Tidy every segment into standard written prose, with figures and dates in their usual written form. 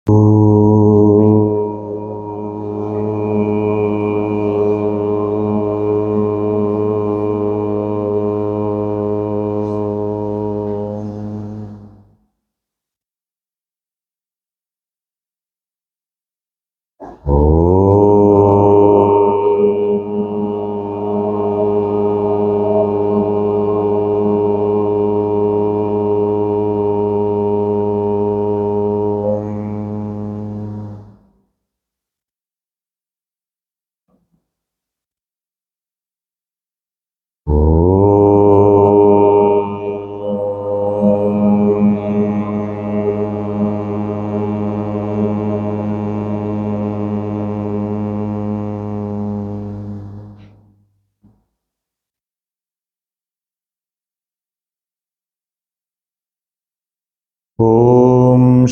ॐ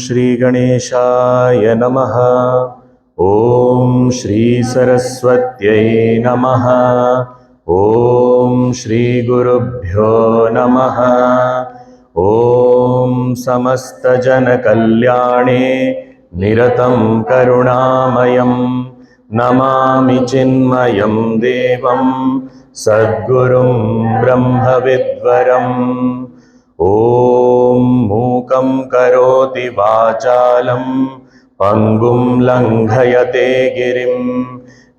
श्री गणेशाय नमः। ॐ श्री सरस्वत्यै नमः। ॐ श्री गुरुभ्यो नमः। ॐ समस्तजनकल्याणे निरतं करुणामयं नमामि चिन्मयं देवं सद्गुरुं ब्रह्मविद्वरम्। ॐ मूकं करोति वाचालं पङ्गुं लङ्घयते गिरिं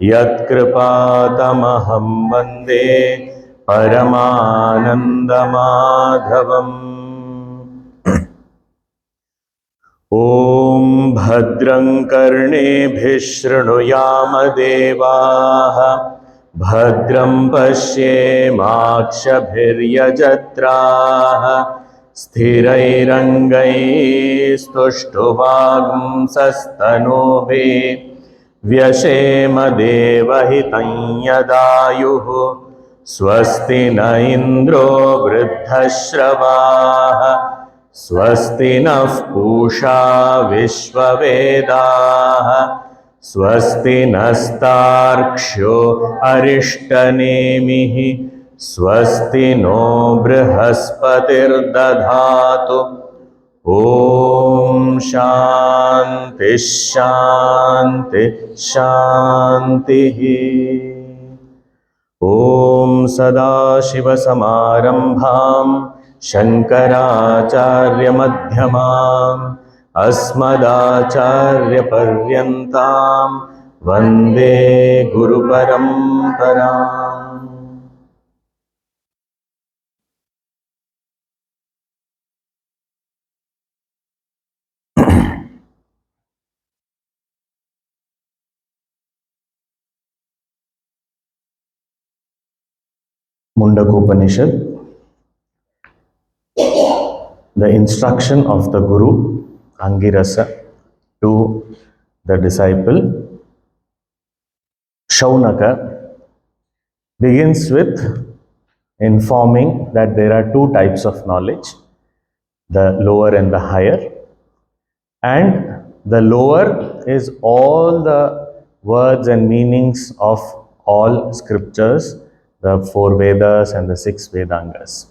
यत्कृपातमहं वन्दे परमानन्दमाधवम्। ॐ भद्रं कर्णेभिः शृणुयाम देवाः भद्रं पश्येमाक्षभिर्यजत्राः स्थिरैरङ्गैस्तुष्टुवागुंसस्तनूभिः व्यशेम देवहितं यदायुः स्वस्ति न इन्द्रो वृद्धश्रवाः स्वस्ति नः पूषा विश्ववेदाः स्वस्ति नस्तार्क्ष्यो अरिष्टनेमिः स्वस्ति नो बृहस्पतिर्दधातु। ॐ शान्ति शान्ति शान्तिः। ॐ सदाशिवसमारम्भां शङ्कराचार्यमध्यमाम् अस्मदाचार्यपर्यन्तां वन्दे गुरुपरम्पराम्। Mundakopanishad, the instruction of the Guru Angirasa to the disciple Shaunaka begins with informing that there are two types of knowledge, the lower and the higher. And the lower is all the words and meanings of all scriptures, the 4 Vedas and the 6 Vedangas.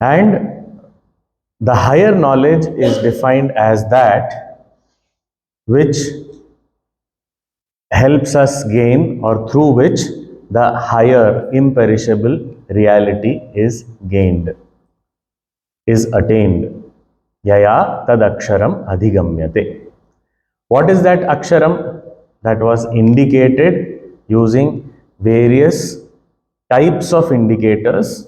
And the higher knowledge is defined as that which helps us gain, or through which the higher imperishable reality is gained, is attained. Yaya tad aksharam adhigamyate. What is that aksharam? That was indicated using various types of indicators.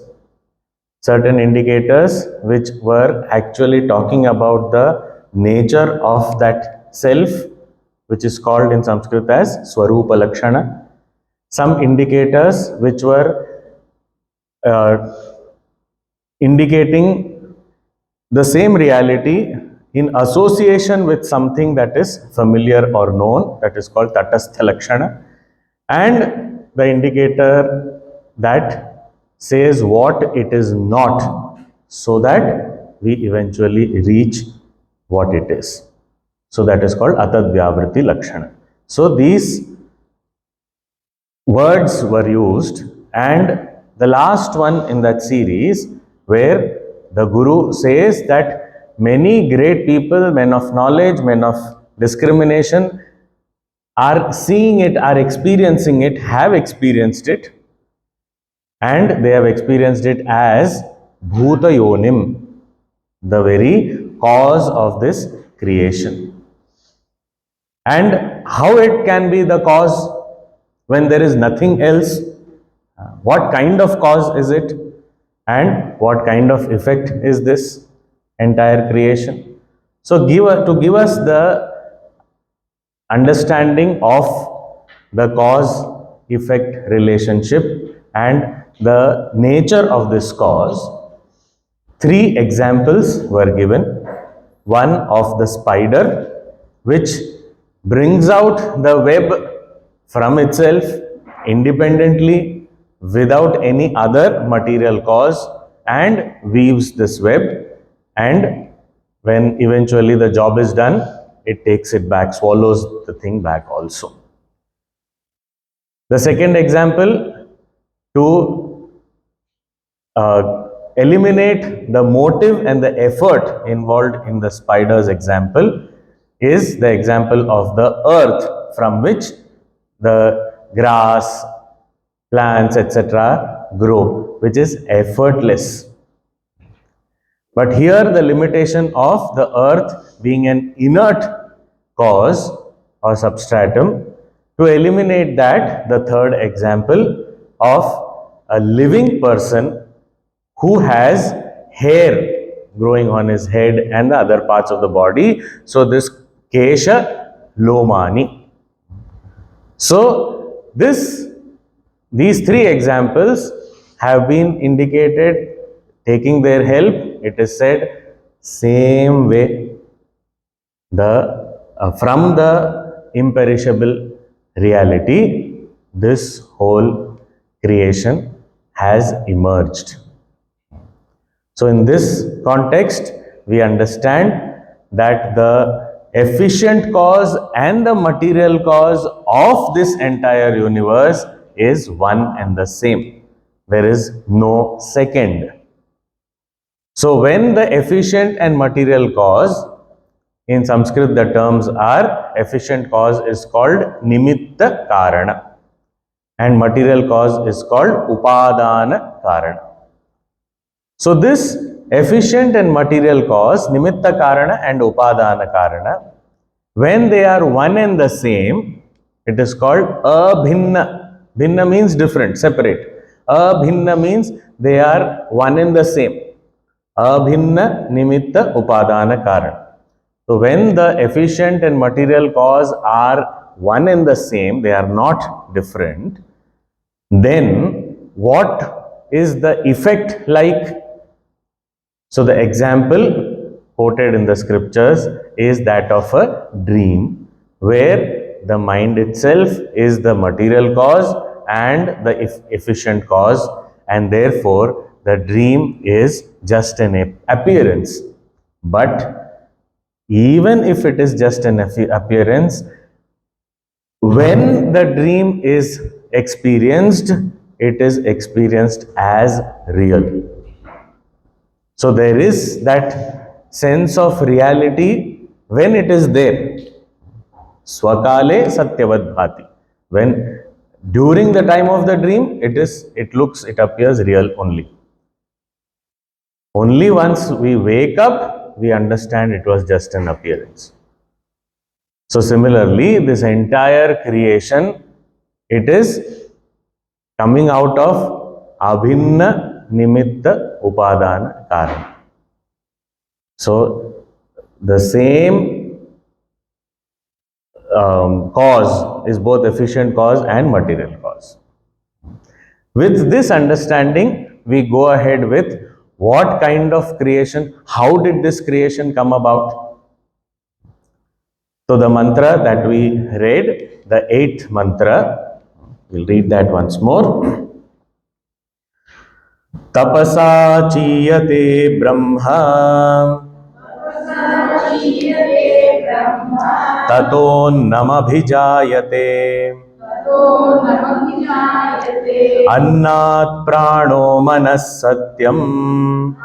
Certain indicators which were actually talking about the nature of that self, which is called in Sanskrit as Swarupa Lakshana. Some indicators which were indicating the same reality in association with something that is familiar or known, that is called Tatastha Lakshana. And the indicator that says what it is not, so that we eventually reach what it is. So that is called Atadvyavriti Lakshana. So these words were used, and the last one in that series where the Guru says that many great people, men of knowledge, men of discrimination, are seeing it, are experiencing it, have experienced it, and they have experienced it as Bhuta Yonim, the very cause of this creation. And how it can be the cause when there is nothing else? What kind of cause is it? And what kind of effect is this entire creation? So, to give us the understanding of the cause effect relationship and the nature of this cause, three examples were given. One of the spider, which brings out the web from itself independently without any other material cause and weaves this web, and when eventually the job is done, it takes it back, swallows the thing back also. The second example, to eliminate the motive and the effort involved in the spider's example, is the example of the earth from which the grass, plants, etc. grow, which is effortless. But here the limitation of the earth being an inert cause or substratum, to eliminate that, the third example of a living person who has hair growing on his head and the other parts of the body. So this Kesha Lomani. So these three examples have been indicated, taking their help. It is said same way, from the imperishable reality, this whole creation has emerged. So in this context, we understand that the efficient cause and the material cause of this entire universe is one and the same. There is no second. So when the efficient and material cause, in Sanskrit the terms are, efficient cause is called Nimitta Karana and material cause is called Upadana Karana. So this efficient and material cause, Nimitta Karana and Upadana Karana, when they are one and the same, it is called Abhinna. Bhinna means different, separate. Abhinna means they are one and the same. Abhinna Nimitta Upadana Karana. So when the efficient and material cause are one and the same, they are not different, then what is the effect like? So the example quoted in the scriptures is that of a dream, where the mind itself is the material cause and the efficient cause, and therefore the dream is just an appearance. But even if it is just an appearance, when the dream is experienced, it is experienced as real. So there is that sense of reality when it is there. Swakale satyavad bhati. When during the time of the dream, it appears real only. Only once we wake up, we understand it was just an appearance. So similarly, this entire creation, it is coming out of Abhinna Nimitta Upadana Karana. So the same cause is both efficient cause and material cause. With this understanding, we go ahead with what kind of creation, how did this creation come about? So the mantra that we read, the 8th mantra, we'll read that once more. Tapasa chiyate brahma tato namabhijayate annat prano manas satyam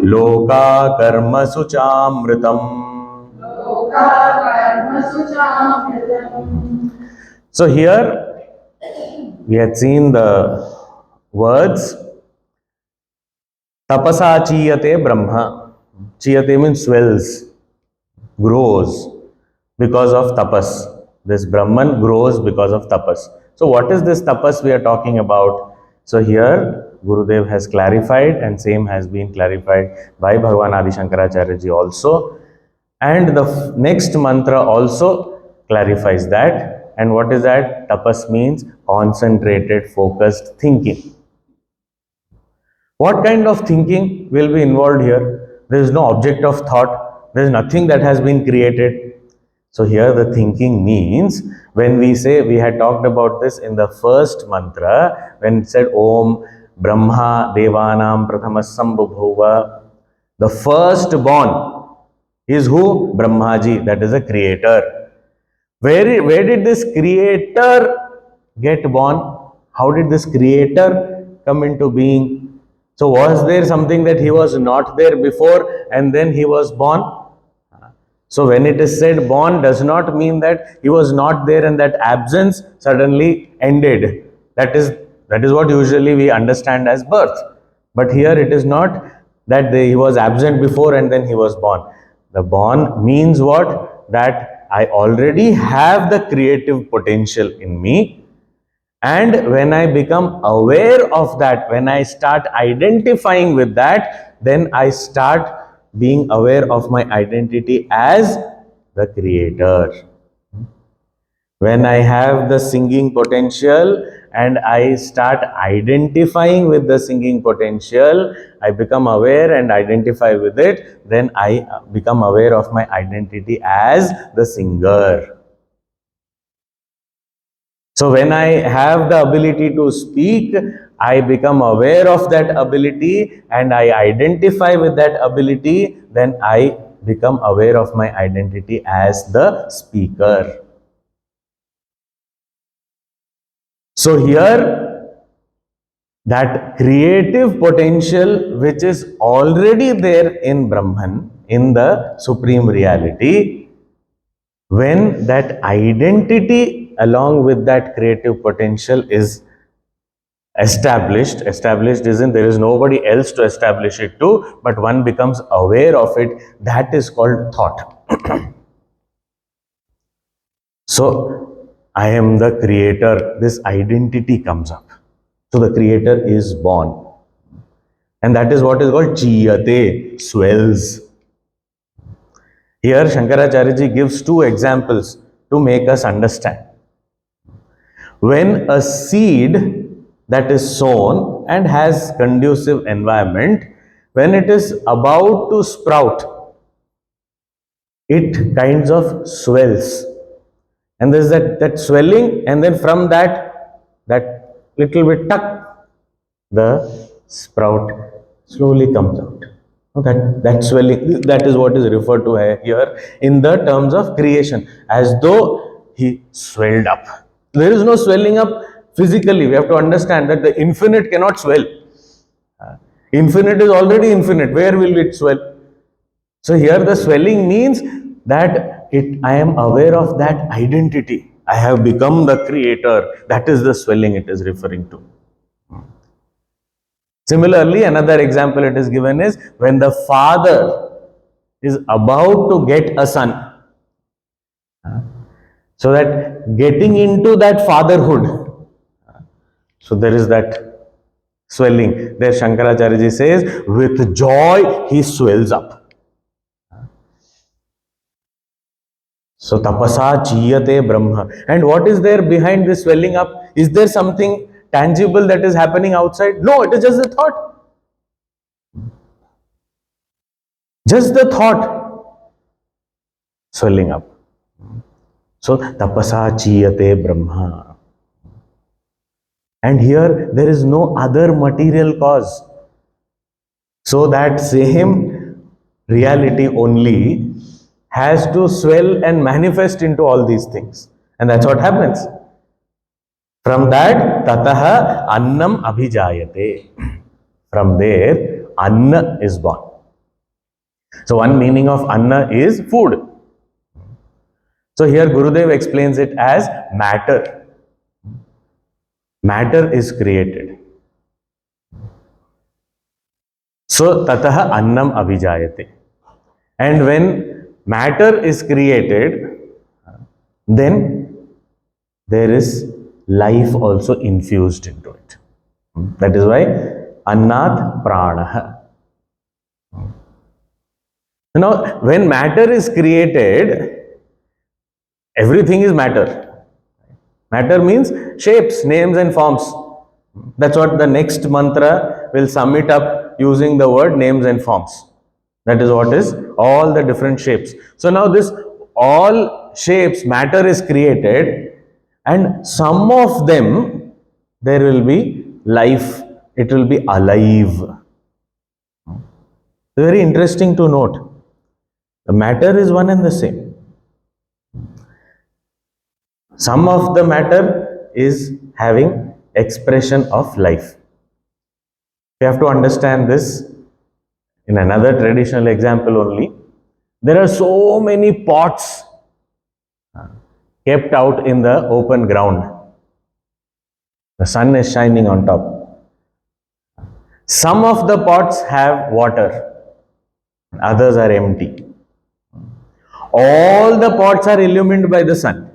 Loka karma suchamritam. So here we had seen the words tapasa chiyate brahma. Chiyate means swells, grows because of tapas. This Brahman grows because of tapas. So what is this tapas we are talking about? So here Gurudev has clarified, and same has been clarified by Bhagavan Adi Shankaracharya ji also. And the next mantra also clarifies that. And what is that? Tapas means concentrated, focused thinking. What kind of thinking will be involved here? There is no object of thought. There is nothing that has been created. So here the thinking means, when we say, we had talked about this in the first mantra, when it said Om Brahma Devanam Prathamasambhubhuva, the firstborn is who? Brahmaji, that is a creator. Where did this creator get born? How did this creator come into being? So was there something that he was not there before and then he was born? So when it is said born, does not mean that he was not there and that absence suddenly ended. That is what usually we understand as birth. But here it is not that he was absent before and then he was born. The born means what? That I already have the creative potential in me. And when I become aware of that, when I start identifying with that, then I start being aware of my identity as the creator. When I have the singing potential and I start identifying with the singing potential, I become aware and identify with it, then I become aware of my identity as the singer. So when I have the ability to speak, I become aware of that ability and I identify with that ability, then I become aware of my identity as the speaker. So here, that creative potential which is already there in Brahman, in the Supreme Reality, when that identity along with that creative potential is established isn't there is nobody else to establish it to, but one becomes aware of it, that is called thought. So I am the creator, this identity comes up. So the creator is born. And that is what is called chiyate, swells. Here Shankaracharya ji gives two examples to make us understand. When a seed that is sown and has conducive environment, when it is about to sprout, it kinds of swells. And there is that swelling, and then from that little bit tuck, the sprout slowly comes out. That swelling, that is what is referred to here in the terms of creation, as though he swelled up. There is no swelling up physically. We have to understand that the infinite cannot swell. Infinite is already infinite. Where will it swell? So here the swelling means that I am aware of that identity. I have become the creator. That is the swelling it is referring to. Similarly, another example it is given is when the father is about to get a son. So that getting into that fatherhood, so there is that swelling. There Shankaracharya ji says, with joy he swells up. So tapasa chiyate brahma. And what is there behind this swelling up? Is there something tangible that is happening outside? No, it is just the thought. Just the thought swelling up. So tapasa chiyate brahma. And here there is no other material cause. So that same reality only has to swell and manifest into all these things. And that's what happens. From that, tataha annam abhijayate. From there, Anna is born. So one meaning of Anna is food. So here Gurudev explains it as matter. Matter is created. So tataha annam abhijayate. And when matter is created, then there is life also infused into it. That is why annat pranaha. Now, when matter is created, everything is matter. Matter means shapes, names and forms. That's what the next mantra will sum it up using the word names and forms. That is what is all the different shapes. So now this all shapes, matter is created, and some of them there will be life, it will be alive. Very interesting to note. The matter is one and the same. Some of the matter is having expression of life. We have to understand this in another traditional example only. There are so many pots kept out in the open ground. The sun is shining on top. Some of the pots have water, others are empty. All the pots are illumined by the sun.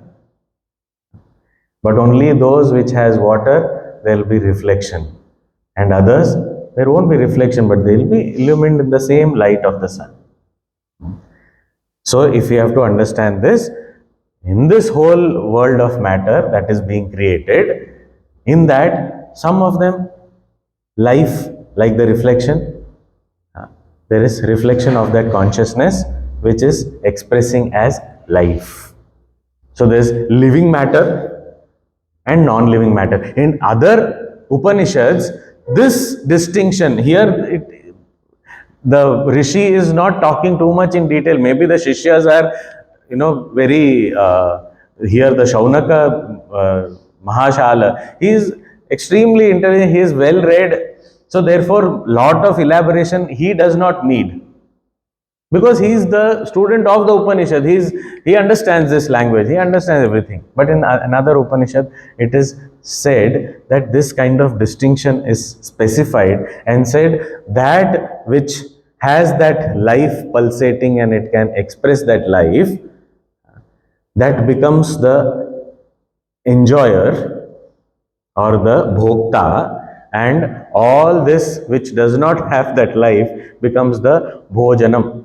But only those which has water, there will be reflection. And others, there won't be reflection, but they will be illumined in the same light of the sun. So if we have to understand this, in this whole world of matter that is being created, in that some of them, life, like the reflection, there is reflection of that consciousness which is expressing as life. So there is living matter and non-living matter. In other Upanishads, this distinction here, the Rishi is not talking too much in detail. Maybe the Shishyas are, very, here the Shaunaka Mahashala, he is extremely intelligent, he is well read. So therefore, lot of elaboration he does not need. Because he is the student of the Upanishad, he understands this language, he understands everything. But in another Upanishad, it is said that this kind of distinction is specified and said that which has that life pulsating and it can express that life, that becomes the enjoyer or the bhokta, and all this which does not have that life becomes the bhojanam.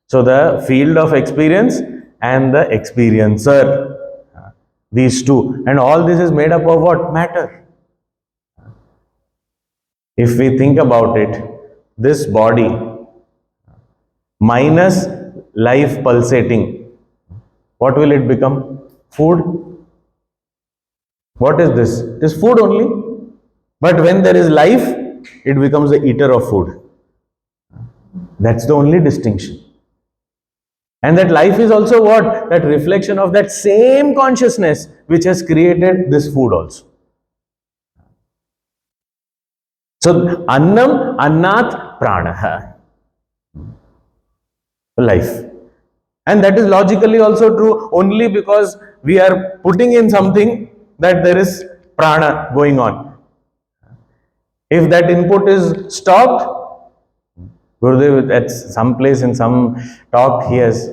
So the field of experience and the experiencer, these two, and all this is made up of what? Matter. If we think about it, this body minus life pulsating, what will it become? Food. What is this? It is food only. But when there is life, it becomes the eater of food. That's the only distinction. And that life is also what? That reflection of that same consciousness which has created this food also. So, annam, annat, pranaha. Life. And that is logically also true only because we are putting in something that there is prana going on. If that input is stopped, Gurudev at some place in some talk he has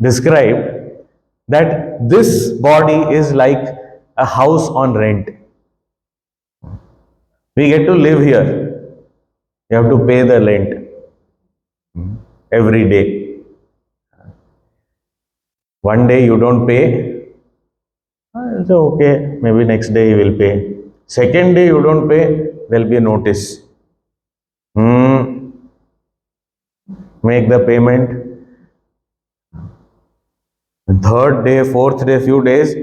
described that this body is like a house on rent. We get to live here. You have to pay the rent every day. One day you don't pay, it's okay, maybe next day you will pay. Second day you don't pay, there will be a notice. Make the payment. Third day, fourth day, few days,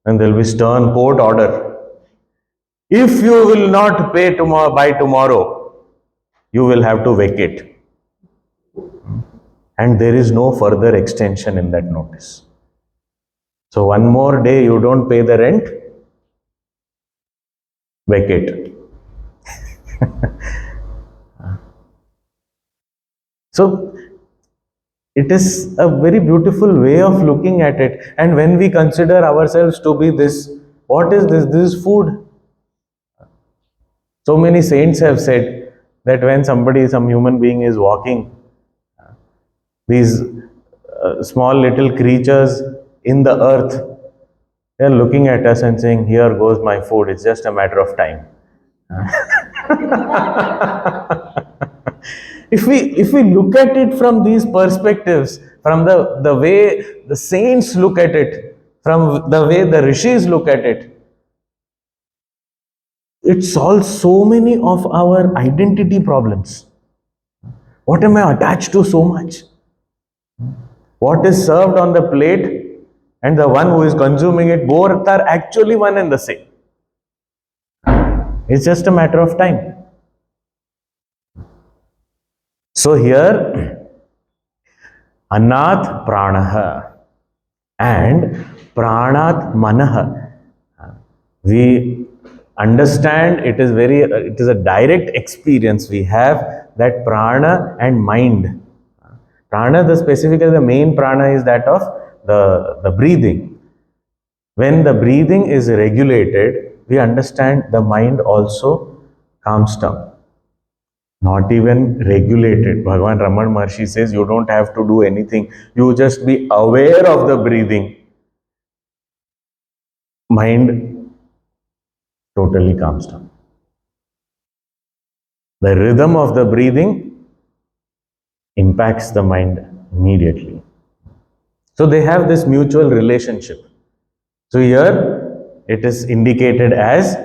and there will be stern court order. If you will not pay by tomorrow, you will have to vacate. And there is no further extension in that notice. So one more day you don't pay the rent, vacate. So it is a very beautiful way of looking at it. And when we consider ourselves to be this, what is this? This is food. So many saints have said that when some human being is walking, these small little creatures in the earth, they are looking at us and saying, "Here goes my food, it's just a matter of time." If we look at it from these perspectives, from the way the saints look at it, from the way the rishis look at it, it solves so many of our identity problems. What am I attached to so much? What is served on the plate and the one who is consuming it, both are actually one and the same. It's just a matter of time. So here, Annat Pranaha and Pranat Manaha. We understand it is a direct experience we have, that prana and mind. Prana, specifically the main prana is that of the breathing. When the breathing is regulated, we understand the mind also calms down. Not even regulated. Bhagavan Raman Maharshi says you don't have to do anything. You just be aware of the breathing. Mind totally calms down. The rhythm of the breathing impacts the mind immediately. So they have this mutual relationship. So here it is indicated as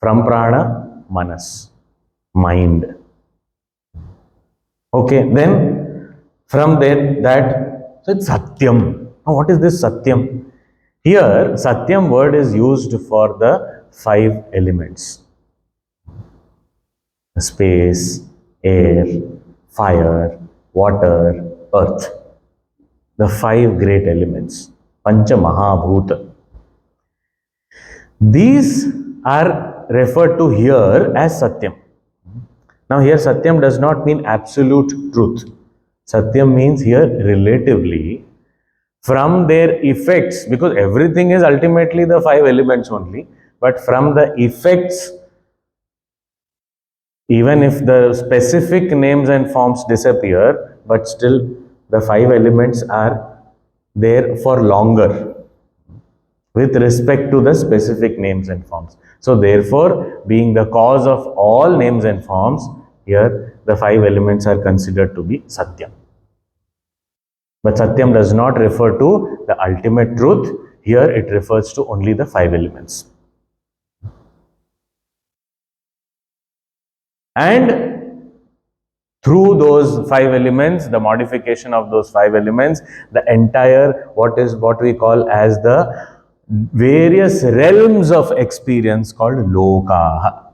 from prana, manas, mind. Okay, then from there so it's satyam. Now what is this satyam? Here satyam word is used for the 5 elements: space, air, fire, water, earth. The 5 great elements, Pancha Mahabhuta. These are referred to here as Satyam. Now here Satyam does not mean absolute truth. Satyam means here relatively, from their effects, because everything is ultimately the 5 elements only, but from the effects, even if the specific names and forms disappear, but still the 5 elements are there for longer with respect to the specific names and forms. So therefore, being the cause of all names and forms, here the 5 elements are considered to be Satyam. But Satyam does not refer to the ultimate truth. Here it refers to only the 5 elements. And through those 5 elements, the modification of those 5 elements, the entire what we call as the various realms of experience called loka.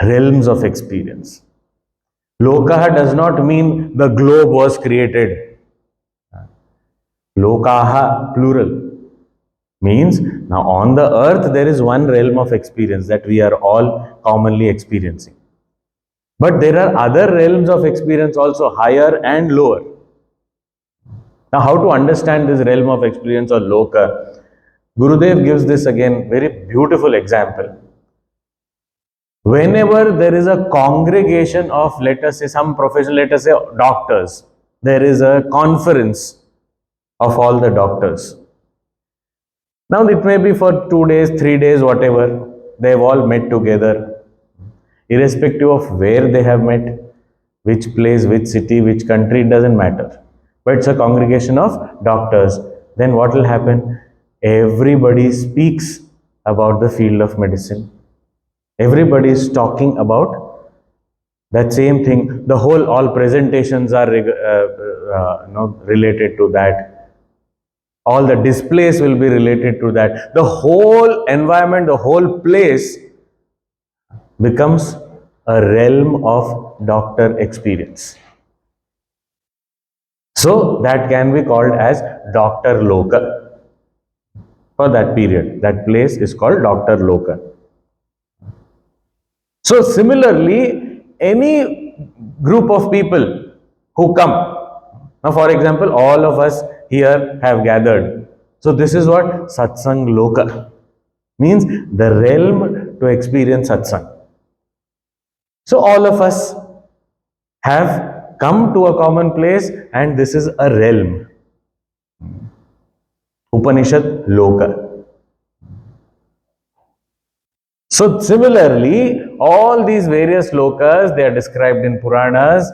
Realms of experience. Lokaha does not mean the globe was created. Lokaha, plural, means now on the earth there is one realm of experience that we are all commonly experiencing. But there are other realms of experience also, higher and lower. Now how to understand this realm of experience or loka? Gurudev gives this again very beautiful example. Whenever there is a congregation of, let us say, some profession, let us say doctors, there is a conference of all the doctors. Now it may be for 2 days, 3 days, whatever, they have all met together, irrespective of where they have met, which place, which city, which country, it doesn't matter. But it's a congregation of doctors. Then what will happen? Everybody speaks about the field of medicine. Everybody is talking about that same thing. All presentations are related to that. All the displays will be related to that. The whole environment, the whole place becomes a realm of doctor experience. So that can be called as Doctor Loka. For that period, that place is called Doctor Loka. So similarly, any group of people who come. Now, for example, all of us here have gathered. So this is what satsang loka means, the realm to experience satsang. So all of us have come to a common place, and this is a realm. Upanishad Loka. So similarly, all these various lokas, they are described in Puranas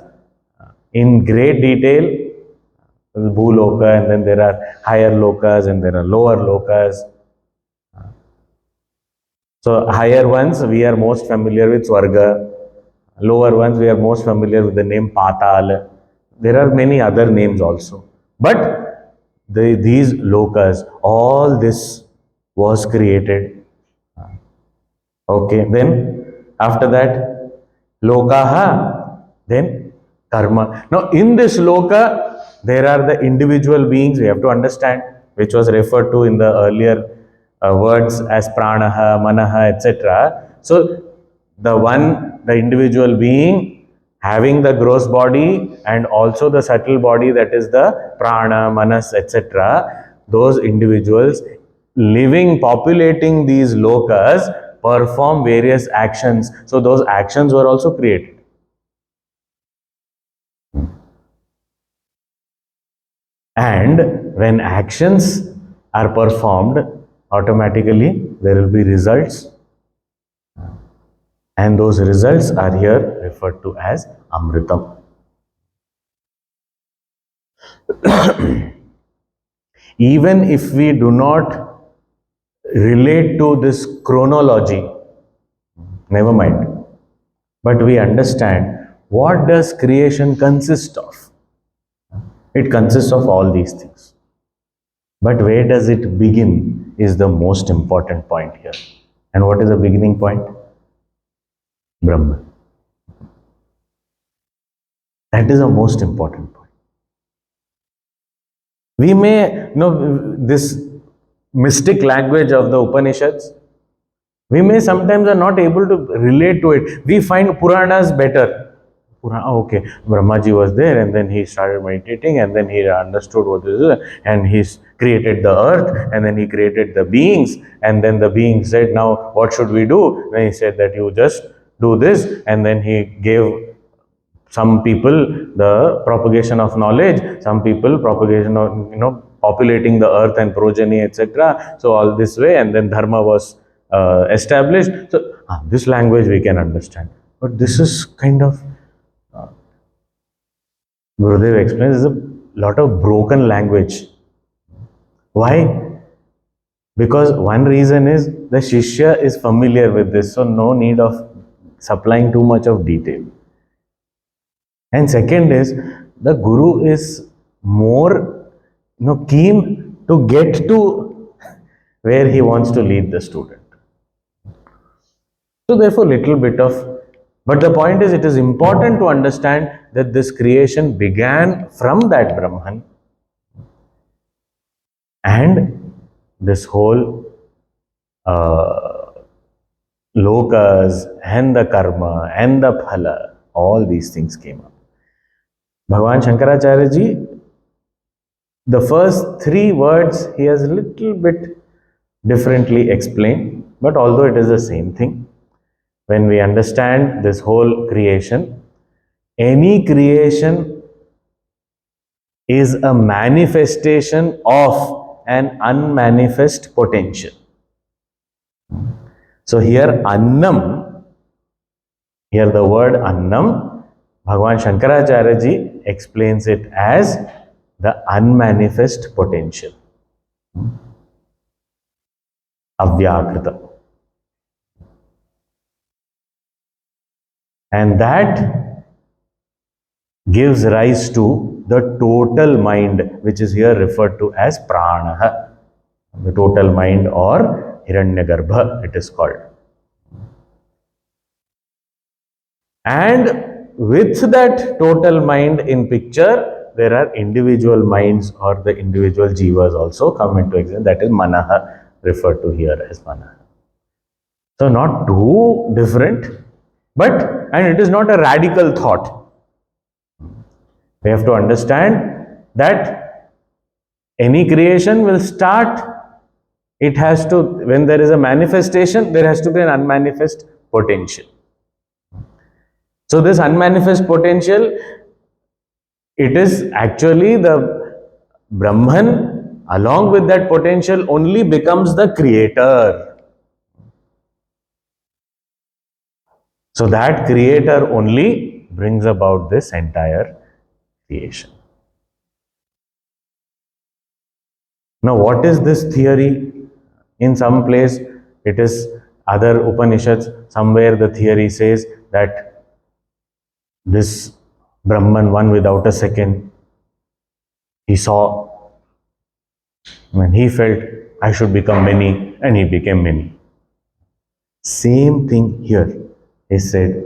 in great detail. Bhuloka, and then there are higher lokas and there are lower lokas. So higher ones we are most familiar with Swarga, lower ones we are most familiar with the name Patal. There are many other names also. But these lokas, all this was created. Okay, then after that, lokaha, then karma. Now in this loka, there are the individual beings we have to understand, which was referred to in the earlier words as pranaha, manaha, etc. So the individual being having the gross body and also the subtle body, that is the prana, manas, etc. Those individuals living, populating these lokas perform various actions. So those actions were also created. And when actions are performed, automatically there will be results. And those results are here referred to as Amritam. Even if we do not relate to this chronology, never mind. But we understand, what does creation consist of? It consists of all these things. But where does it begin is the most important point here. And what is the beginning point? Brahman. That is the most important point. We may know this mystic language of the Upanishads. We may sometimes are not able to relate to it. We find Puranas better. Okay, Brahmaji was there and then he started meditating and then he understood what this is and he created the earth and then he created the beings and then the beings said, now what should we do? Then he said that you just do this, and then he gave some people the propagation of knowledge, some people propagation of, populating the earth and progeny, etc. So all this way, and then dharma was established. So this language we can understand. But this is kind of, Gurudev explains, is a lot of broken language. Why? Because one reason is the Shishya is familiar with this, so no need of supplying too much of detail. And second is, the Guru is more keen to get to where he wants to lead the student. So therefore, little bit of, but the point is, it is important to understand that this creation began from that Brahman, and this whole lokas and the karma and the phala, all these things came up. Bhagavan Shankaracharya ji, the first 3 words he has a little bit differently explained, but although it is the same thing, when we understand this whole creation, any creation is a manifestation of an unmanifest potential. So here Annam, here the word Annam, Bhagavan Shankaracharya ji explains it as the unmanifest potential. Avyakrita. And that gives rise to the total mind, which is here referred to as pranaha. The total mind, or Hiranyagarbha, it is called. And with that total mind in picture, there are individual minds or the individual jivas also come into existence. That is manaha, referred to here as manaha. So not too different. And it is not a radical thought. We have to understand that any creation will start, it has to, when there is a manifestation, there has to be an unmanifest potential. So this unmanifest potential, it is actually the Brahman, along with that potential, only becomes the creator. So that creator only brings about this entire creation. Now, what is this theory? In some place, it is other Upanishads, somewhere the theory says that this Brahman, one without a second, he saw, when he felt, I should become many, and he became many. Same thing here is said.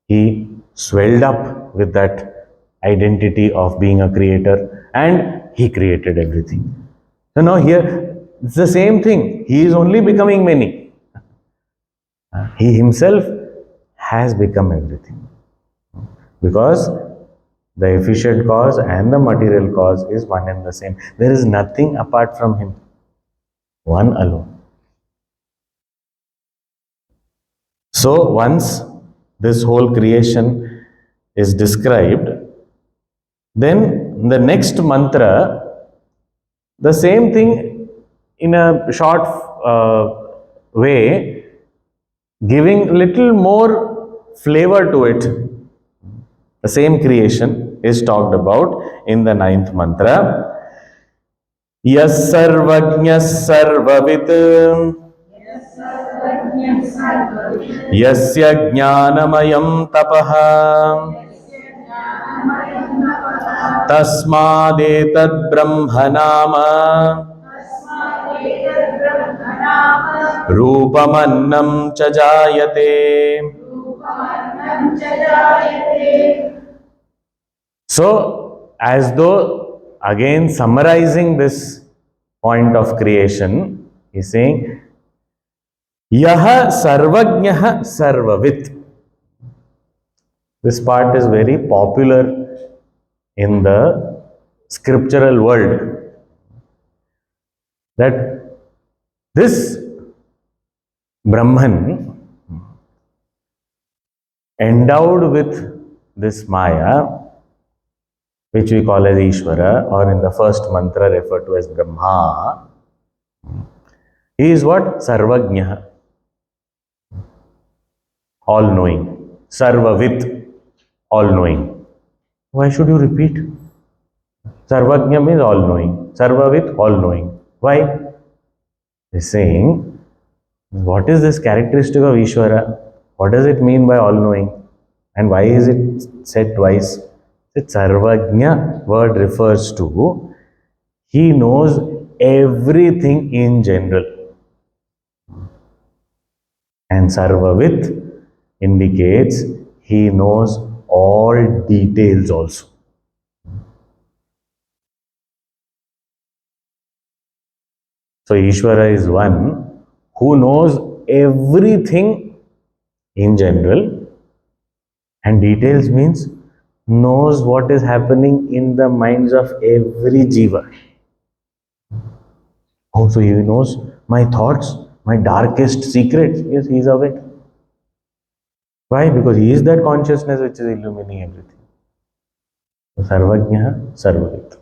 He swelled up with that identity of being a creator and he created everything. So now here, it's the same thing. He is only becoming many. He himself has become everything. Because the efficient cause and the material cause is one and the same. There is nothing apart from him. One alone. So once this whole creation is described, then the next mantra, the same thing in a short way, giving little more flavor to it. The same creation is talked about in the ninth mantra. Yas Sarvajna Sarvavid Yasya Jnanamayam Tapaha Tasmadetad Brahmanama Rupamannam Chajayate. So, as though again summarizing this point of creation, he is saying, Yaha Sarvajnaha Sarvavit. This part is very popular in the scriptural world, that this Brahman, endowed with this Maya, which we call as Ishwara, or in the first mantra referred to as Brahma, he is what? Sarvajna, all-knowing. Sarvavid, all-knowing. Why should you repeat? Sarvajna means all-knowing. Sarvavid, all-knowing. Why? He is saying, what is this characteristic of Ishwara? What does it mean by all-knowing? And why is it said twice? The Sarvajna word refers to, he knows everything in general. And Sarvavid indicates he knows all details also. So Ishwara is one who knows everything in general, and details means knows what is happening in the minds of every jiva. Oh, so he knows my thoughts, my darkest secrets. Yes, he is aware. Why? Because he is that consciousness which is illumining everything. So, Sarvajna, Sarvavid.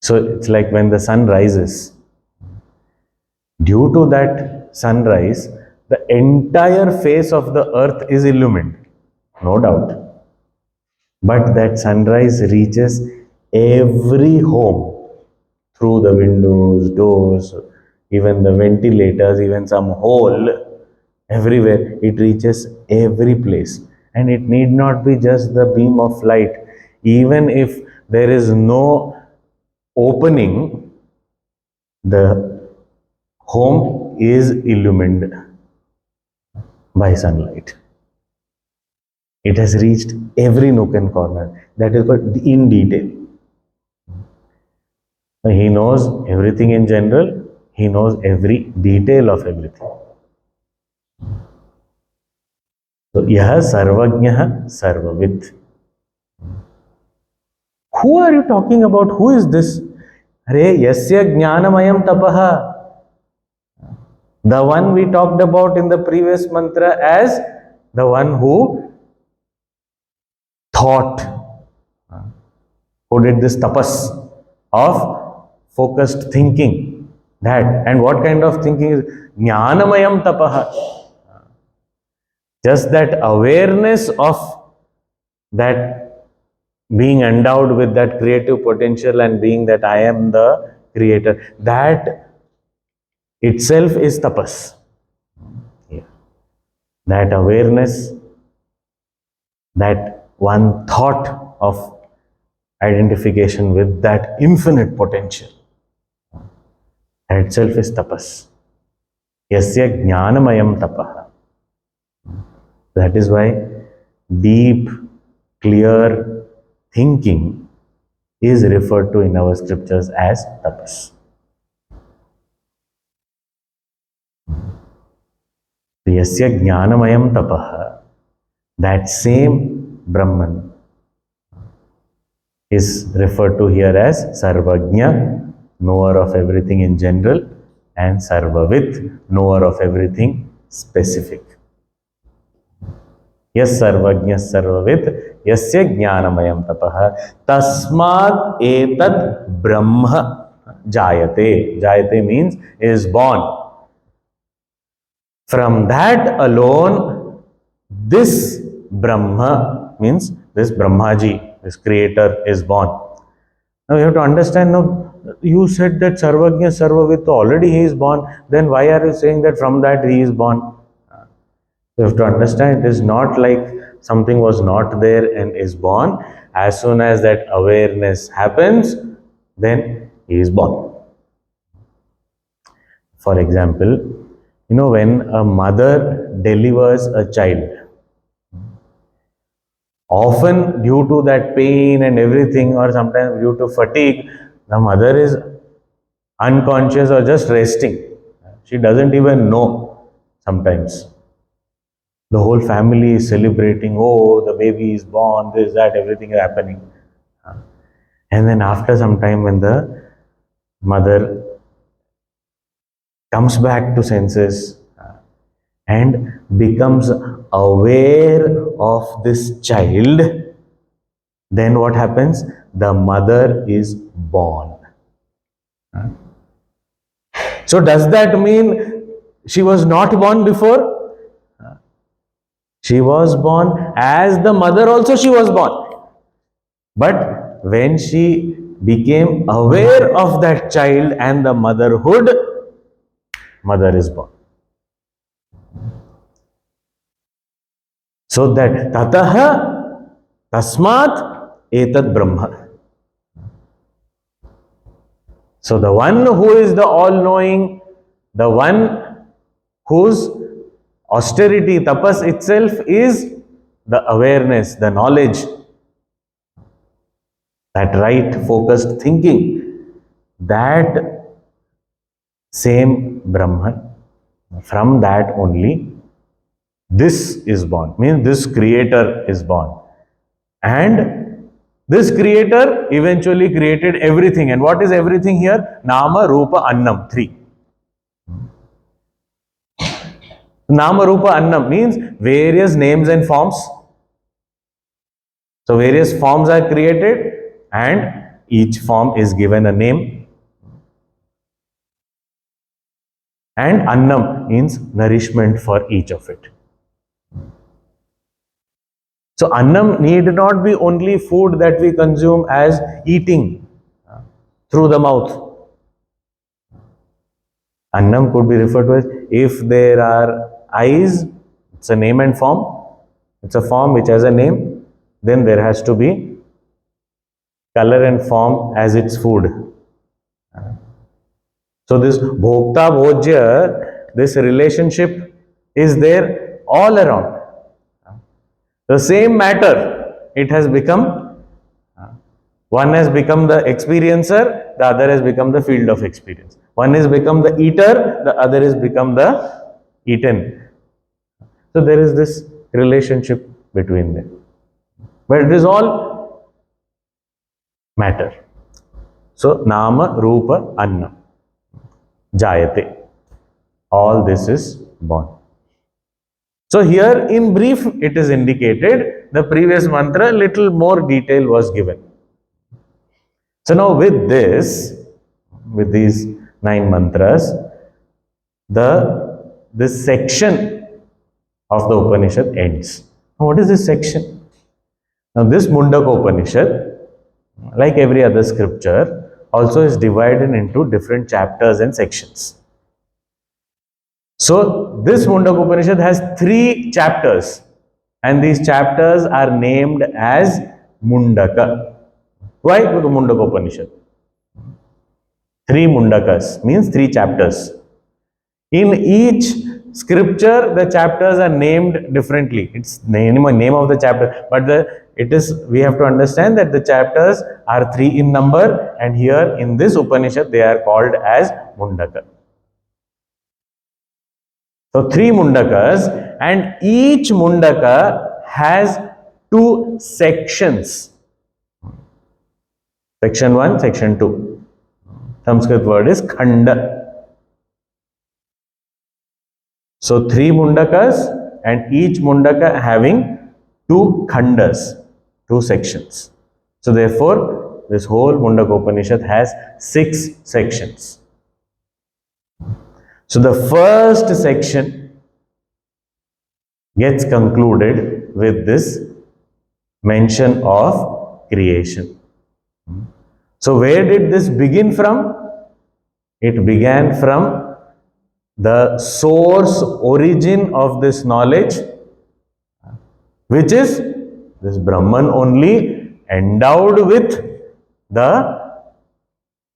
So it's like when the sun rises. Due to that sunrise, the entire face of the earth is illumined, no doubt. But that sunrise reaches every home through the windows, doors, even the ventilators, even some hole, everywhere. It reaches every place. And it need not be just the beam of light. Even if there is no opening, the home is illumined by sunlight. It has reached every nook and corner. That is called in detail. He knows everything in general. He knows every detail of everything. So, yah sarvajna sarvavid. Who are you talking about? Who is this? Hare yasya jnanamayam tapaha. The one we talked about in the previous mantra as the one who thought, who did this tapas of focused thinking. That, and what kind of thinking is jnanamayam tapaha? Just that awareness of that being endowed with that creative potential and being that I am the creator, that itself is tapas. Yeah. That awareness, that one thought of identification with that infinite potential, that itself is tapas. Yasya jnanamayam tapaha. That is why deep, clear thinking is referred to in our scriptures as tapas. Yasya jnanamayam tapaha, that same Brahman is referred to here as Sarvajna, knower of everything in general, and Sarvavid, knower of everything specific. Yes, Sarvajna Sarvavid, yasya jnanamayam tapaha, tasmad etat brahma jayate. Jayate means is born. From that alone, this Brahma means this Brahmaji, this creator is born. Now you have to understand, now you said that Sarvajna Sarvavid, already he is born, then why are you saying that from that he is born? You have to understand, it is not like something was not there and is born. As soon as that awareness happens, then he is born. For example, when a mother delivers a child, often due to that pain and everything, or sometimes due to fatigue, the mother is unconscious or just resting. She doesn't even know sometimes. The whole family is celebrating, oh, the baby is born, this, that, everything is happening. And then after some time, when the mother comes back to senses and becomes aware of this child, then what happens? The mother is born. So does that mean she was not born before? She was born as the mother also she was born. But when she became aware of that child and the motherhood, mother is born. So that tataha tasmat etat brahma. So the one who is the all-knowing, the one whose austerity, tapas itself is the awareness, the knowledge, that right focused thinking, that same Brahman, from that only this is born, means this creator is born. And this creator eventually created everything. And what is everything here? Nama, Rupa, Annam, 3. Nama, Rupa, Annam means various names and forms. So various forms are created and each form is given a name. And Annam means nourishment for each of it. So Annam need not be only food that we consume as eating through the mouth. Annam could be referred to as, if there are eyes, it's a name and form. It's a form which has a name. Then there has to be color and form as its food. So this bhokta bhojya, this relationship is there all around. The same matter, it has become, one has become the experiencer, the other has become the field of experience. One is become the eater, the other is become the eaten. So there is this relationship between them. But it is all matter. So Nama, Rupa, Anna, Jayate. All this is born. So here in brief it is indicated, the previous mantra little more detail was given. So now with this, with these 9 mantras, this section of the Upanishad ends. Now what is this section? Now this Mundakopanishad, like every other scripture, also is divided into different chapters and sections. So this Mundakopanishad has 3 chapters, and these chapters are named as Mundaka. Why? Because Mundakopanishad. 3 Mundakas means 3 chapters. In each scripture, the chapters are named differently. It's the name of the chapter, but we have to understand that the chapters are 3 in number, and here in this Upanishad they are called as Mundaka. So 3 Mundakas, and each Mundaka has 2 sections. Section 1, Section 2. Sanskrit word is Khanda. So 3 Mundakas, and each Mundaka having 2 Khandas, 2 sections. So therefore, this whole Mundakopanishad has 6 sections. So the first section gets concluded with this mention of creation. So where did this begin from? It began from the source origin of this knowledge, which is this Brahman only, endowed with the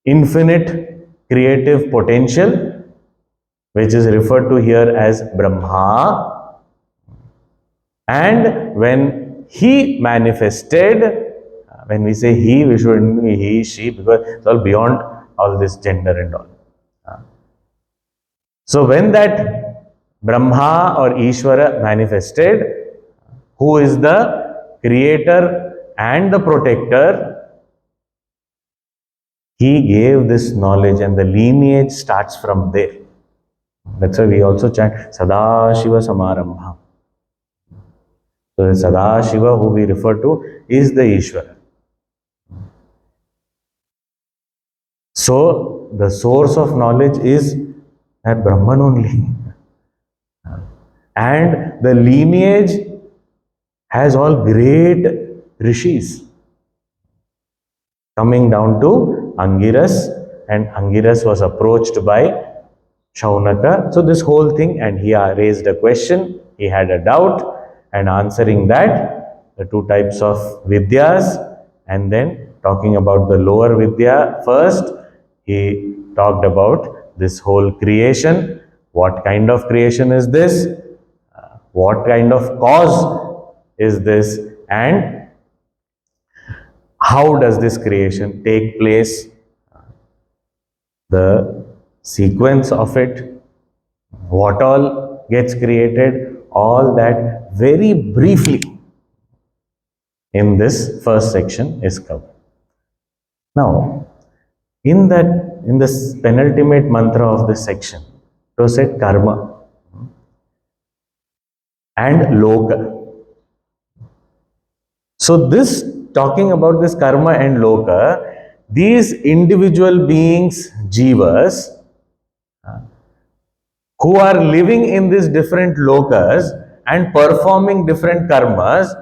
infinite creative potential, which is referred to here as Brahma. And when he manifested, when we say he, we shouldn't be he, she, because it's all beyond all this gender and all. So when that Brahma or Ishwara manifested, who is the creator and the protector, he gave this knowledge, and the lineage starts from there. That's why we also chant Sada Shiva Samarambha. So the Sada Shiva who we refer to is the Ishwara. So the source of knowledge is that Brahman only. And the lineage has all great rishis coming down to Angiras, and Angiras was approached by Shaunaka. So this whole thing, and he raised a question, he had a doubt, and answering that, the 2 types of Vidyas, and then talking about the lower Vidya first, he talked about this whole creation. What kind of creation is this? What kind of cause is this? And how does this creation take place? The sequence of it, what all gets created, all that very briefly in this first section is covered. Now, in this penultimate mantra of this section, it was said karma and loka. So this, talking about this karma and loka, these individual beings, jivas, who are living in these different lokas and performing different karmas,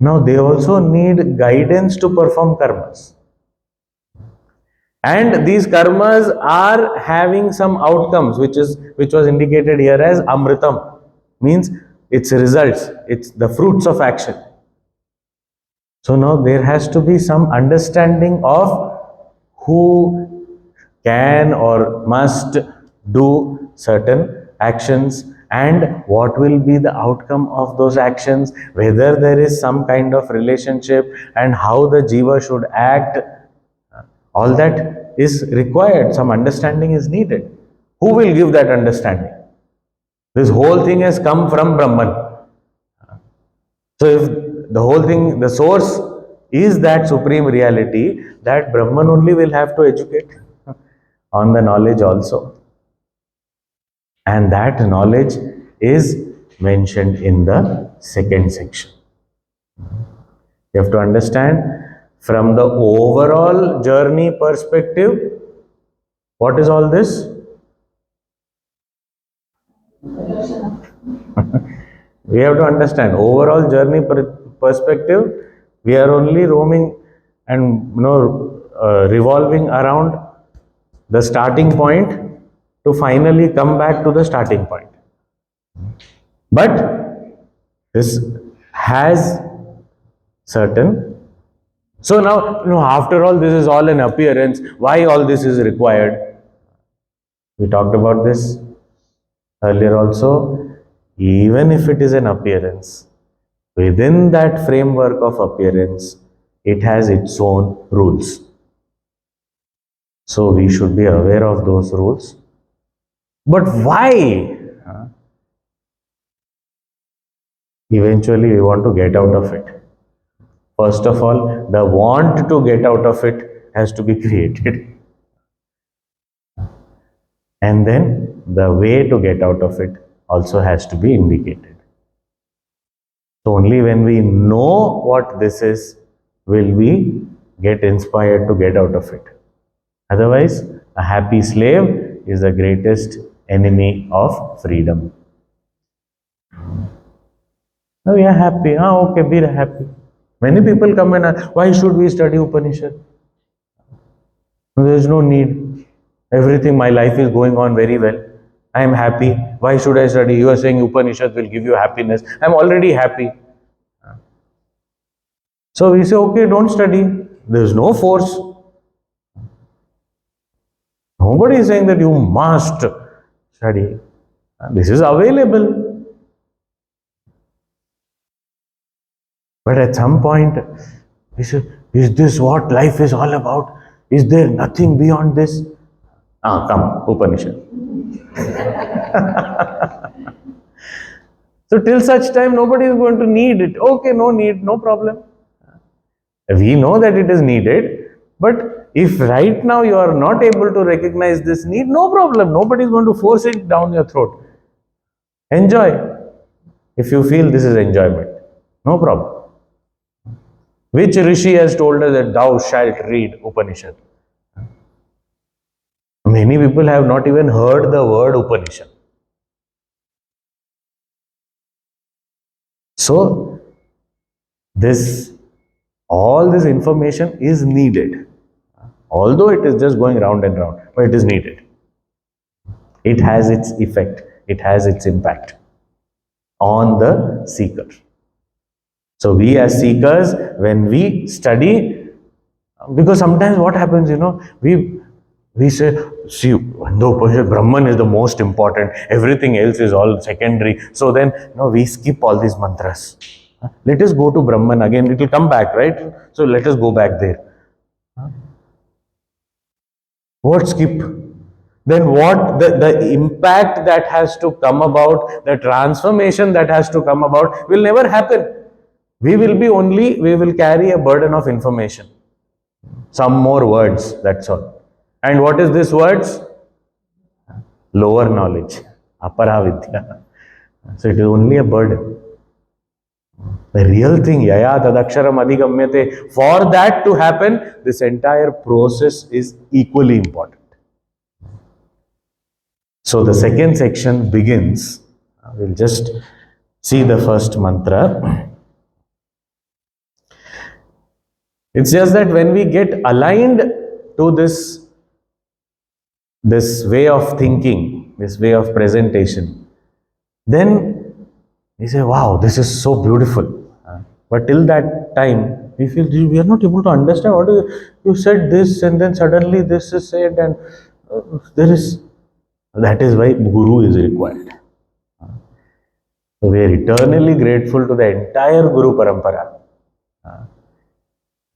now they also need guidance to perform karmas. And these karmas are having some outcomes, which was indicated here as amritam, means its results, it's the fruits of action. So now there has to be some understanding of who can or must do certain actions, and what will be the outcome of those actions, whether there is some kind of relationship, and how the jiva should act. All that is required, some understanding is needed. Who will give that understanding? This whole thing has come from Brahman. So if the whole thing, the source is that supreme reality, that Brahman only will have to educate on the knowledge also. And that knowledge is mentioned in the second section. You have to understand from the overall journey perspective, what is all this? We have to understand overall journey perspective. We are only roaming and revolving around the starting point to finally come back to the starting point. But this has certain. So now, after all, this is all an appearance. Why all this is required? We talked about this earlier also. Even if it is an appearance, within that framework of appearance, it has its own rules. So we should be aware of those rules. But why? Eventually we want to get out of it. First of all, the want to get out of it has to be created. And then the way to get out of it also has to be indicated. So only when we know what this is, will we get inspired to get out of it. Otherwise, a happy slave is the greatest enemy of freedom. Now we are happy. Okay, be happy. Many people come and ask, why should we study Upanishad? There is no need. Everything, my life is going on very well. I am happy. Why should I study? You are saying Upanishad will give you happiness. I am already happy. So we say, okay, don't study. There is no force. Nobody is saying that you must study. This is available. But at some point, we say, is this what life is all about? Is there nothing beyond this? Come, Upanishad. So till such time, nobody is going to need it. Okay, no need, no problem. We know that it is needed, but if right now you are not able to recognize this need, no problem. Nobody is going to force it down your throat. Enjoy. If you feel this is enjoyment, no problem. Which Rishi has told us that thou shalt read Upanishad? Many people have not even heard the word Upanishad. So, all this information is needed. Although it is just going round and round, but it is needed. It has its effect, it has its impact on the seeker. So we as seekers, when we study, because sometimes what happens, we say, see, the Upanishad, Brahman is the most important, everything else is all secondary. So then, we skip all these mantras. Let us go to Brahman again, it will come back, right? So let us go back there. What skip? Then what the impact that has to come about, the transformation that has to come about will never happen. We will carry a burden of information. Some more words, that's all. And what is this words? Lower knowledge, aparavidya. So it is only a burden. The real thing, yaya tadaksharam adhigamyate, for that to happen, this entire process is equally important. So the second section begins, we'll just see the first mantra. It's just that when we get aligned to this way of thinking, this way of presentation, then we say, wow, this is so beautiful. But till that time, we feel we are not able to understand what you said this, and then suddenly this is said, and that is why Guru is required. So we are eternally grateful to the entire Guru Parampara,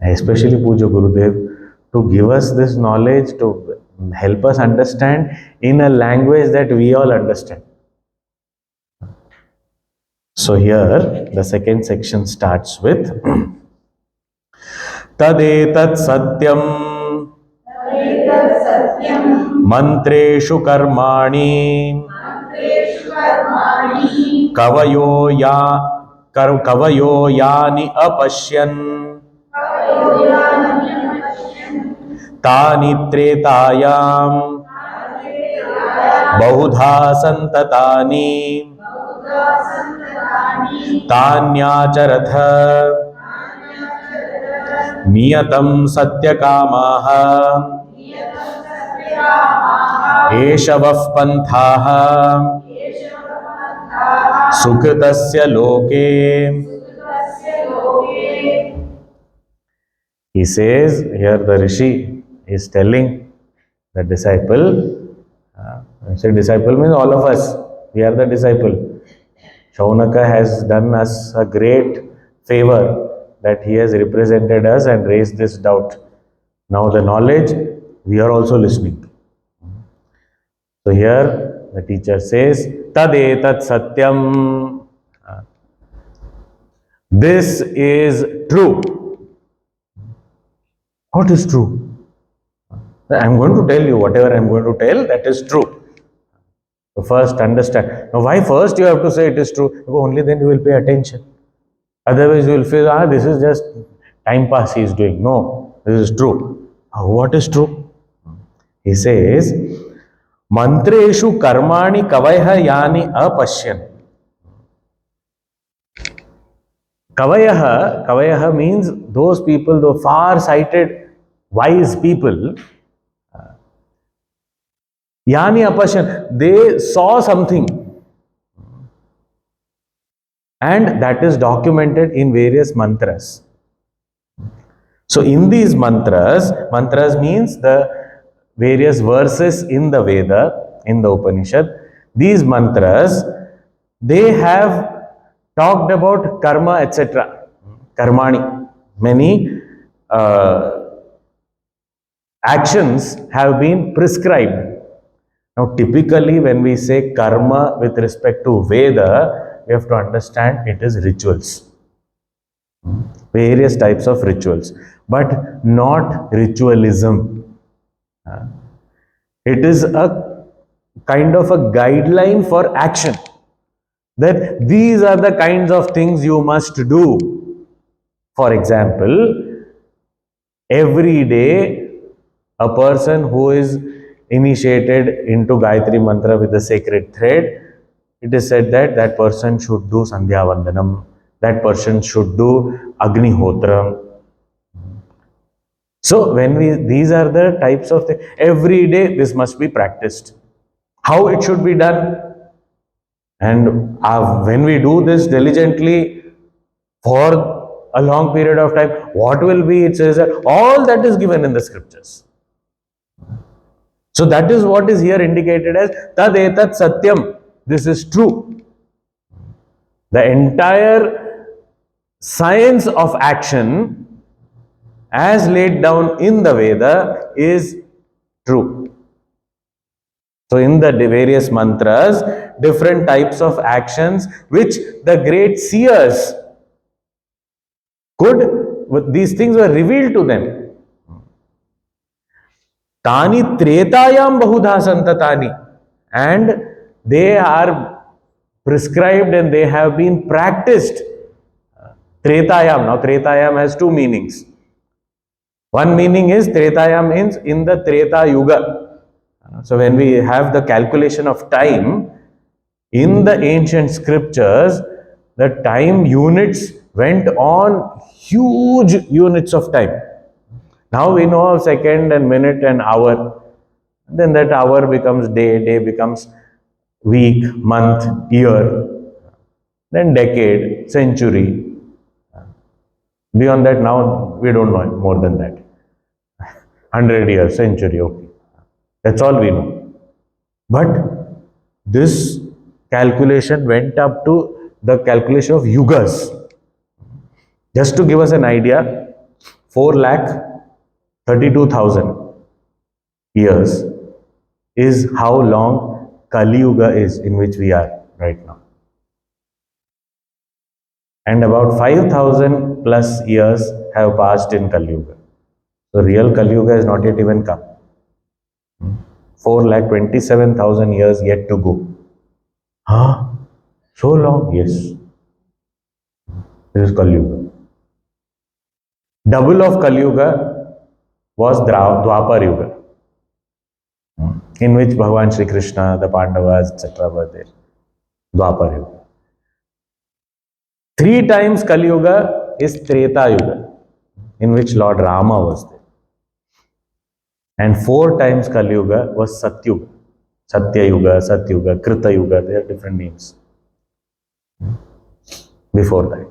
especially Puja Gurudev, to give us this knowledge, to help us understand in a language that we all understand. So here the second section starts with Tadetat Satyam Mantreshu Karmani Kavayo Yani Apashyan Tani Tretayam Bahudha Santatani Tanyacharatha Niyatam Satyakamaha Eshavav Panthaha Sukritasya Loke. He says, here the Rishi is telling the disciple, say disciple means all of us, we are the disciple. Shaunaka has done us a great favor that he has represented us and raised this doubt. Now the knowledge, we are also listening. So here the teacher says, Tadetat Satyam. This is true. What is true? I am going to tell you whatever I am going to tell, that is true. So first understand. Now why first you have to say it is true? Because only then you will pay attention. Otherwise you will feel, this is just time pass he is doing. No, this is true. What is true? He says, Mantreshu karmani kavaiha yani apashyan. Kavayaha means those people, the far-sighted, wise people, Yani Apashyan, they saw something. And that is documented in various mantras. So in these mantras means the various verses in the Veda, in the Upanishad, these mantras, they have talked about karma, etc. Karmani. Many actions have been prescribed. Now, typically, when we say karma with respect to Veda, we have to understand it is rituals. Various types of rituals, but not ritualism. It is a kind of a guideline for action. That these are the kinds of things you must do. For example, every day a person who is initiated into Gayatri Mantra with the sacred thread, it is said that that person should do Sandhya Vandanam, that person should do Agni Hotram. So these are the types of things. Every day this must be practiced. How it should be done? And when we do this diligently for a long period of time, what will be its result? All that is given in the scriptures. So that is what is here indicated as Tad Etat Satyam. This is true. The entire science of action as laid down in the Veda is true. So in the various mantras, different types of actions which the great seers these things were revealed to them. Tani Tretayam Bahudha Santatani. And they are prescribed and they have been practiced. Tretayam. Now Tretayam has two meanings. One meaning is Tretayam means in the Treta Yuga. So when we have the calculation of time, in the ancient scriptures, the time units went on huge units of time. Now we know of second and minute and hour. Then that hour becomes day, day becomes week, month, year, then decade, century. Beyond that now we don't know more than that. 100 years, century, okay. That's all we know. But this calculation went up to the calculation of yugas. Just to give us an idea, 4 lakh 32,000 years is how long Kali Yuga is, in which we are right now. And about 5,000 plus years have passed in Kali Yuga. So real Kali Yuga has not yet even come. 4,27,000 years yet to go. Huh? So long? Yes. This is Kali Yuga. Double of Kali Yuga was Dwapar Yuga, in which Bhagavan Shri Krishna, the Pandavas, etc. were there. Dwapar Yuga. 3 times Kali Yuga is Treta Yuga, in which Lord Rama was there. And 4 times Kali Yuga was Satyuga. Satya Yuga, Satyuga, Krita Yuga, they are different names. Before that.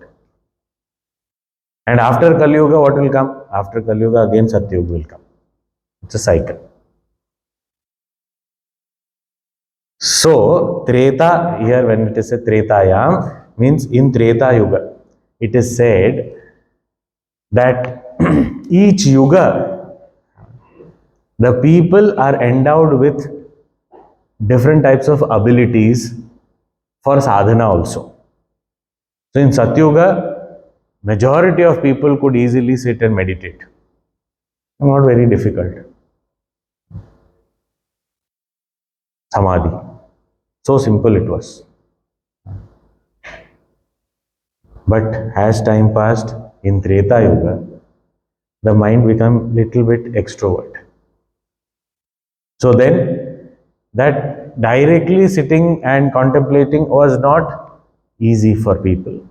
And after Kali Yuga, what will come? After Kali Yuga, again Satyuga will come. It's a cycle. So, Treta, here when it is a Tretayam, means in Treta Yuga, it is said that each Yuga, the people are endowed with different types of abilities for sadhana also. So in Satyuga, majority of people could easily sit and meditate. Not very difficult. Samadhi. So simple it was. But as time passed, in Treta Yuga, the mind became little bit extrovert. So then, that directly sitting and contemplating was not easy for people.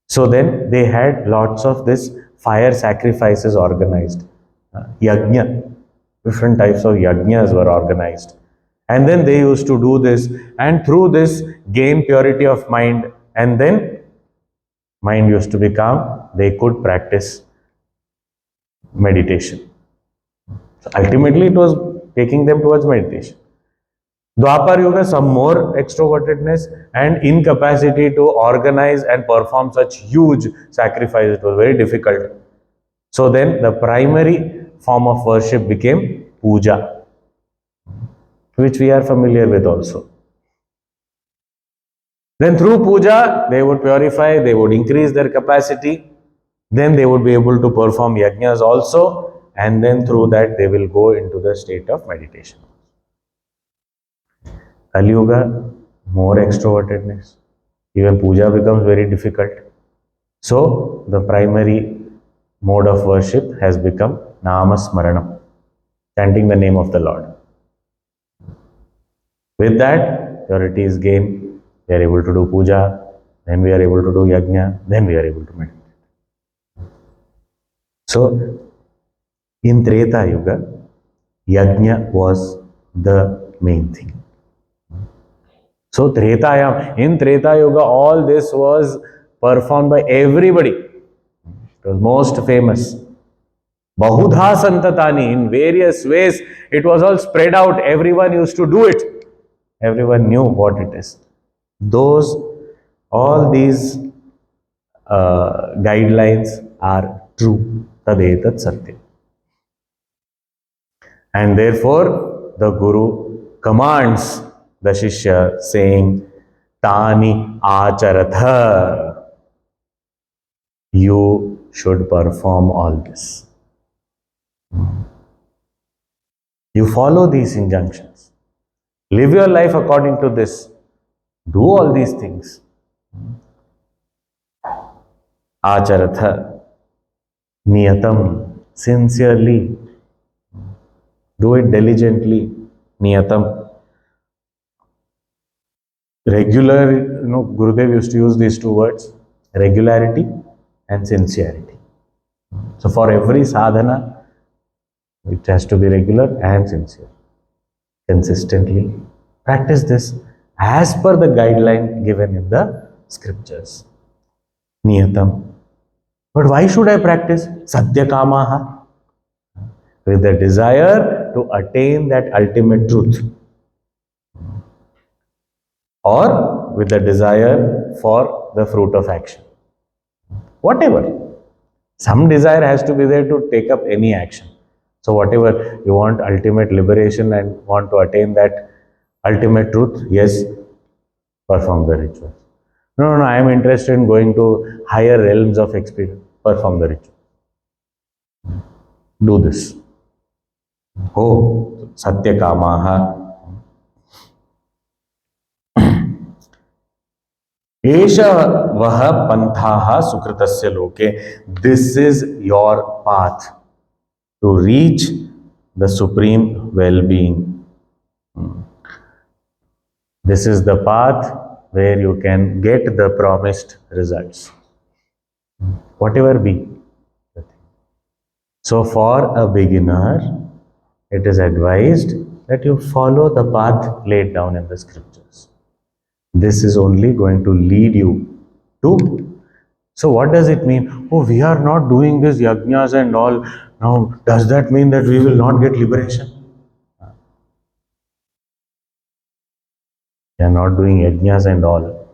So then, they had lots of this fire sacrifices organized. Yajna, different types of yajnas were organized. And then they used to do this, and through this gain purity of mind, and then mind used to be calm, they could practice meditation. So ultimately, it was taking them towards meditation. Dwapar Yuga, some more extrovertedness and incapacity to organize and perform such huge sacrifices. It was very difficult. So then the primary form of worship became puja, which we are familiar with also. Then through puja, they would purify, they would increase their capacity, then they would be able to perform yajnas also, and then through that they will go into the state of meditation. Kali Yuga, more extrovertedness. Even puja becomes very difficult. So, the primary mode of worship has become Nama Smaranam, chanting the name of the Lord. With that, purity is gained. We are able to do puja, then we are able to do yajna, then we are able to meditate. So, in Treta Yuga, yajna was the main thing. So, in Treta Yuga, all this was performed by everybody. It was most famous. Bahudha Santatani, in various ways, it was all spread out. Everyone used to do it. Everyone knew what it is. All these guidelines are true. Tadetat Satya. And therefore, the Guru commands the Shishya saying, Tani acharatha. You should perform all this. You follow these injunctions. Live your life according to this. Do all these things. Acharatha. Niyatam. Sincerely. Do it diligently. Niyatam. Regular, Gurudev used to use these 2 words. Regularity and sincerity. So for every sadhana, it has to be regular and sincere. Consistently practice this as per the guideline given in the scriptures. Niyatam. But why should I practice? Satyakamaha. With the desire to attain that ultimate truth. Or with the desire for the fruit of action. Whatever. Some desire has to be there to take up any action. So whatever you want, ultimate liberation and want to attain that ultimate truth, yes, perform the rituals. No, no, I am interested in going to higher realms of experience. Perform the ritual. Do this. Oh, Satyakamaha. Esha vaha panthaha sukritasya loke. This is your path to reach the supreme well-being. This is the path where you can get the promised results. Whatever be. So for a beginner, it is advised that you follow the path laid down in the scriptures. This is only going to lead you to. So what does it mean? Oh, we are not doing this yajnas and all. Now, does that mean that we will not get liberation? We are not doing yajnas and all.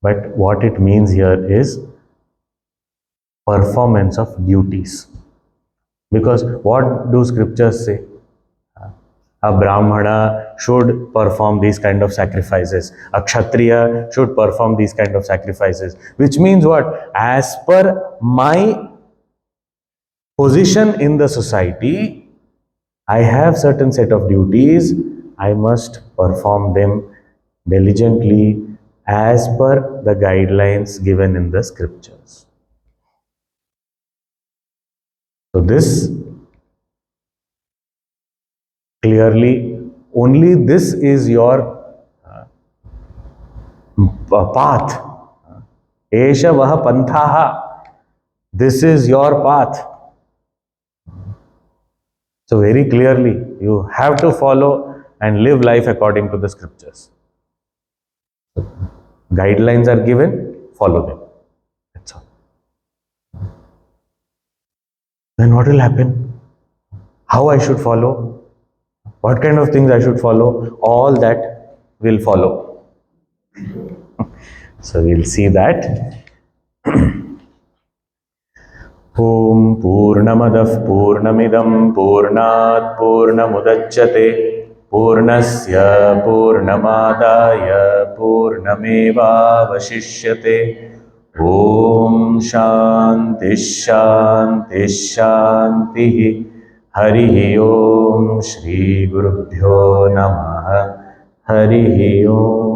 But what it means here is performance of duties. Because what do scriptures say? A Brahmana should perform these kind of sacrifices. A Kshatriya should perform these kind of sacrifices. Which means what? As per my position in the society, I have certain set of duties. I must perform them diligently as per the guidelines given in the scriptures. So this clearly, only this is your path. Esha vaha panthaha. This is your path. So very clearly, you have to follow and live life according to the scriptures. Guidelines are given, follow them. That's all. Then what will happen? How I should follow? What kind of things I should follow? All that will follow. So we'll see that. Om Purnamadah Purnamidam Purnat Purnamudachyate Purnasya Purnamadaya Purnameva Vashishyate. Om Shanti Shanti Shanti. Hari Om Shri Gurubhyo Namaha. Hari Om.